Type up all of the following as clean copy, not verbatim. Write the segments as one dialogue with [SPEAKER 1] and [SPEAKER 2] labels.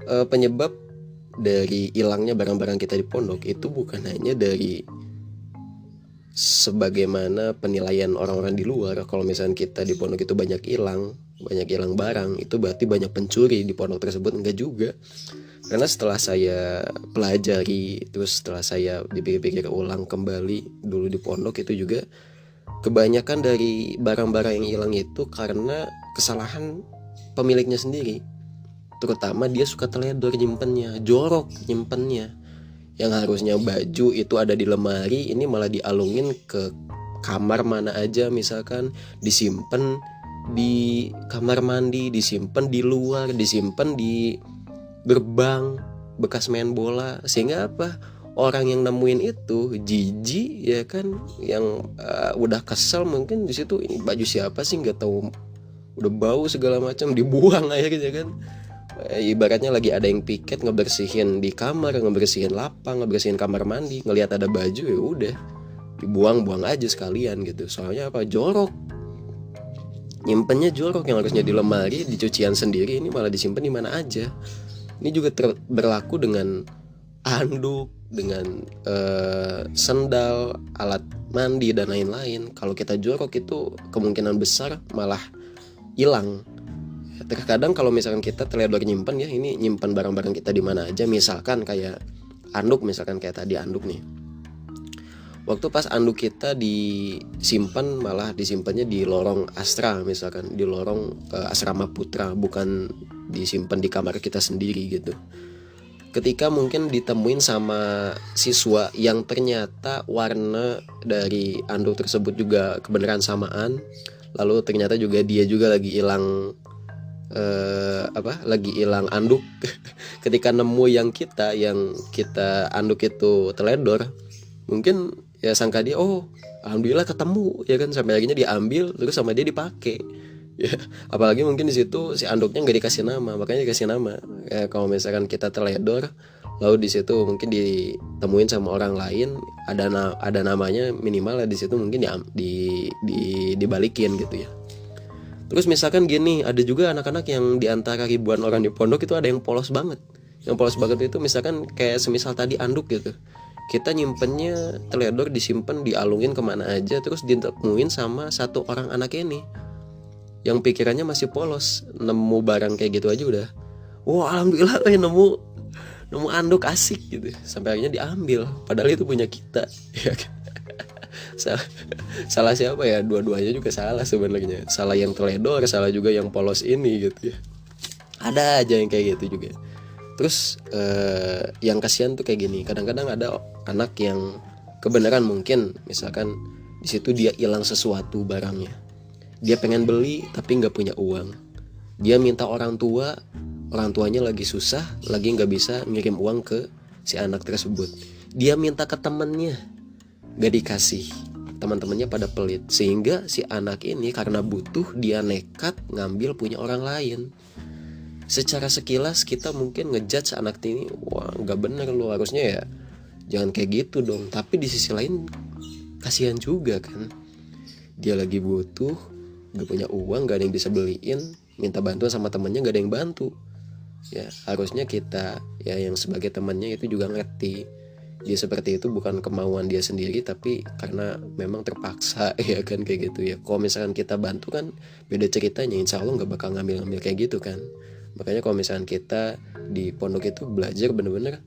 [SPEAKER 1] penyebab dari hilangnya barang-barang kita di pondok itu bukan hanya dari sebagaimana penilaian orang-orang di luar. Kalau misalnya kita di pondok itu banyak hilang barang, itu berarti banyak pencuri di pondok tersebut. Enggak juga. Karena setelah saya pelajari, terus setelah saya dipikir-pikir ulang kembali dulu di pondok, itu juga kebanyakan dari barang-barang yang hilang itu karena kesalahan pemiliknya sendiri. Terutama dia suka teledor nyimpennya, jorok nyimpennya. Yang harusnya baju itu ada di lemari, ini malah dialungin ke kamar mana aja, misalkan disimpan di kamar mandi, disimpan di luar, disimpan di gerbang bekas main bola. Sehingga apa, orang yang nemuin itu jijik ya kan, yang udah kesel mungkin di situ, ini baju siapa sih nggak tahu, udah bau segala macam, dibuang akhirnya kan. Ibaratnya lagi ada yang piket ngebersihin di kamar, ngebersihin lapang, ngebersihin kamar mandi, ngelihat ada baju ya udah dibuang-buang aja sekalian gitu. Soalnya apa, jorok, nyimpennya jorok. Yang harusnya di lemari, di cucian sendiri, ini malah disimpan di mana aja. Ini juga berlaku dengan anduk, dengan sendal, alat mandi dan lain-lain. Kalau kita jorok itu kemungkinan besar malah hilang. Terkadang kalau misalkan kita teledor nyimpen ya, ini nyimpen barang-barang kita di mana aja, misalkan kayak anduk, misalkan kayak tadi anduk nih. Waktu pas anduk kita disimpan, malah disimpannya di lorong astra, misalkan di lorong asrama putra, bukan disimpan di kamar kita sendiri gitu. Ketika mungkin ditemuin sama siswa yang ternyata warna dari anduk tersebut juga kebenaran samaan, lalu ternyata juga dia juga lagi hilang lagi hilang anduk. Ketika nemu yang kita anduk itu teledor, mungkin ya sangka dia, oh alhamdulillah ketemu ya kan, sampai akhirnya diambil terus sama dia dipakai ya. Apalagi mungkin di situ si anduknya nggak dikasih nama, makanya dikasih nama ya. Kalau misalkan kita teledor lalu di situ mungkin ditemuin sama orang lain, ada namanya minimal lah di situ, mungkin dibalikin gitu ya. Terus misalkan gini, ada juga anak-anak yang diantara ribuan orang di pondok itu ada yang polos banget. Yang polos banget itu misalkan kayak semisal tadi anduk gitu, kita nyimpennya teledor, disimpan, dialungin kemana aja, terus ditemuin sama satu orang anak ini yang pikirannya masih polos, nemu barang kayak gitu aja udah, wah alhamdulillah nemu anduk, asik gitu, sampai akhirnya diambil, padahal itu punya kita ya kan. Salah siapa ya, dua-duanya juga salah sebenarnya. Salah yang teledor, salah juga yang polos ini gitu ya. Ada aja yang kayak gitu juga. Terus yang kasihan tuh kayak gini, kadang-kadang ada anak yang kebenaran mungkin misalkan di situ dia hilang sesuatu barangnya, dia pengen beli tapi nggak punya uang, dia minta orang tuanya lagi susah, lagi nggak bisa ngirim uang ke si anak tersebut, dia minta ke temennya, gak dikasih, teman-temannya pada pelit, sehingga si anak ini karena butuh dia nekat ngambil punya orang lain. Secara sekilas kita mungkin ngejudge anak ini, wah nggak bener lo, harusnya ya jangan kayak gitu dong. Tapi di sisi lain kasihan juga kan, dia lagi butuh, gak punya uang, gak ada yang bisa beliin, minta bantuan sama temannya, gak ada yang bantu. Ya harusnya kita ya yang sebagai temannya itu juga ngerti dia seperti itu bukan kemauan dia sendiri, tapi karena memang terpaksa ya kan, kayak gitu ya. Kalau misalkan kita bantu kan beda ceritanya, insya Allah nggak bakal ngambil kayak gitu kan. Makanya kalau misalkan kita di pondok itu belajar bener-bener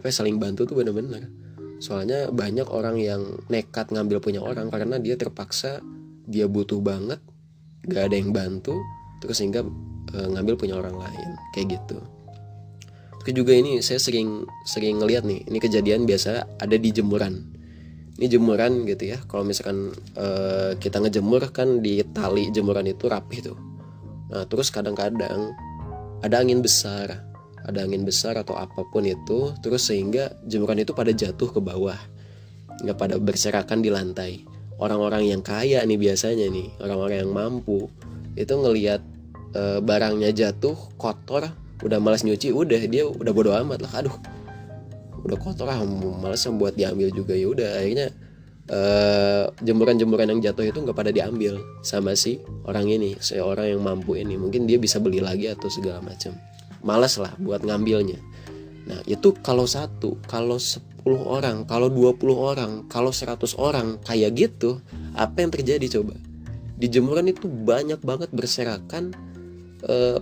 [SPEAKER 1] saling bantu tuh bener-bener. Soalnya banyak orang yang nekat ngambil punya orang karena dia terpaksa, dia butuh banget, nggak ada yang bantu, terus sehingga ngambil punya orang lain kayak gitu. Terus juga ini saya sering ngelihat nih, ini kejadian biasa ada di jemuran. Ini jemuran gitu ya. Kalau misalkan kita ngejemur kan di tali jemuran itu rapi tuh. Nah, terus kadang-kadang ada angin besar atau apapun itu, terus sehingga jemuran itu pada jatuh ke bawah, nggak pada berserakan di lantai. Orang-orang yang kaya nih biasanya nih, orang-orang yang mampu itu ngelihat barangnya jatuh kotor, udah malas nyuci, dia udah bodo amat lah, aduh udah kotor lah, malas buat diambil juga, ya udah akhirnya jemuran-jemuran yang jatuh itu nggak pada diambil sama si orang ini, si orang yang mampu ini, mungkin dia bisa beli lagi atau segala macam. malas lah buat ngambilnya. Nah itu kalau 1, kalau 10 orang, kalau 20 orang, kalau 100 orang kayak gitu, apa yang terjadi coba? Di jemuran itu banyak banget berserakan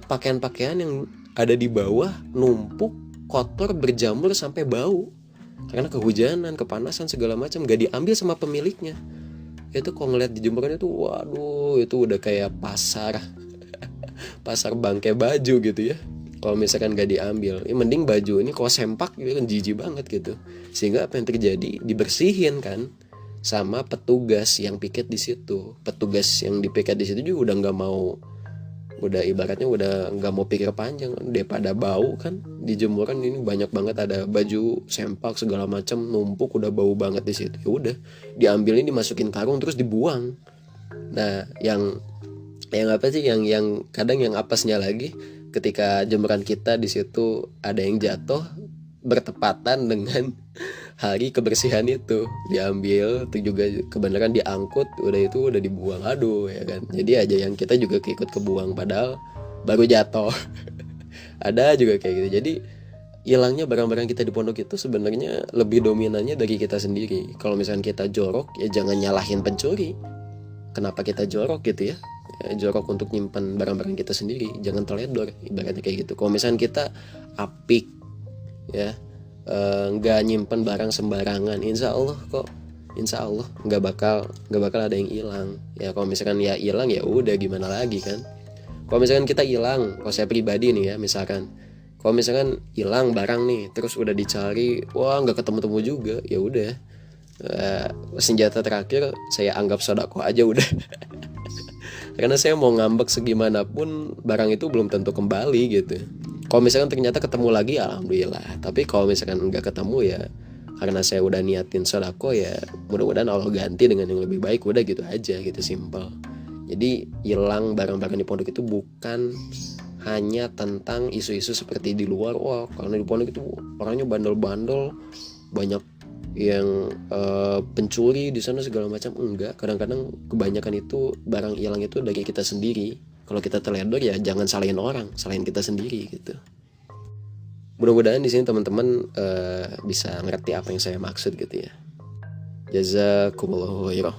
[SPEAKER 1] pakaian-pakaian yang ada di bawah, numpuk, kotor, berjamur sampai bau. Karena kehujanan, kepanasan segala macam, gak diambil sama pemiliknya. Itu kalau ngeliat di jemuran itu, waduh, itu udah kayak pasar pasar bangkai baju gitu ya. Kalau misalkan gak diambil, ya mending baju ini kalau sempak gitu kan jijik banget gitu. Sehingga apa yang terjadi, dibersihin kan sama petugas yang piket di situ. Petugas yang dipiket di situ juga udah nggak mau, udah ibaratnya udah nggak mau pikir panjang, daripada bau kan di jemuran ini banyak banget ada baju sempak segala macam numpuk udah bau banget di situ. Ya udah diambilin, dimasukin karung terus dibuang. Nah yang apa sih yang kadang yang apesnya lagi, ketika jemuran kita di situ ada yang jatuh bertepatan dengan hari kebersihan itu, diambil itu juga kebenaran diangkut, udah dibuang, aduh ya kan. Jadi aja yang kita juga ikut kebuang padahal baru jatuh. Ada juga kayak gitu. Jadi hilangnya barang-barang kita di pondok itu sebenarnya lebih dominannya dari kita sendiri. Kalau misalkan kita jorok, ya jangan nyalahin pencuri. Kenapa kita jorok gitu ya? Jorok untuk nyimpan barang-barang kita sendiri, jangan teledor, ibaratnya kayak gitu. Kalau misalkan kita apik ya, nggak nyimpen barang sembarangan, insya Allah nggak bakal ada yang hilang ya. Kalau misalkan ya hilang, ya udah gimana lagi kan. Kalau misalkan kita hilang, kalau saya pribadi nih ya, misalkan kalau misalkan hilang barang nih, terus udah dicari, wah nggak ketemu juga, ya udah, senjata terakhir saya anggap sodako aja udah. Karena saya mau ngambek segimanapun barang itu belum tentu kembali gitu. Kalau misalkan ternyata ketemu lagi, alhamdulillah. Tapi kalau misalkan nggak ketemu, ya karena saya udah niatin sodako, ya mudah-mudahan Allah ganti dengan yang lebih baik. Udah gitu aja gitu, simple. Jadi hilang barang-barang di pondok itu bukan hanya tentang isu-isu seperti di luar, wah karena di pondok itu orangnya bandel-bandel, banyak yang pencuri di sana segala macam. Enggak, kadang-kadang kebanyakan itu barang hilang itu dari kita sendiri. Kalau kita teledor, ya jangan salahin orang, salahin kita sendiri gitu. Mudah-mudahan di sini teman-teman bisa ngerti apa yang saya maksud gitu ya. Jazakumullahu khairan.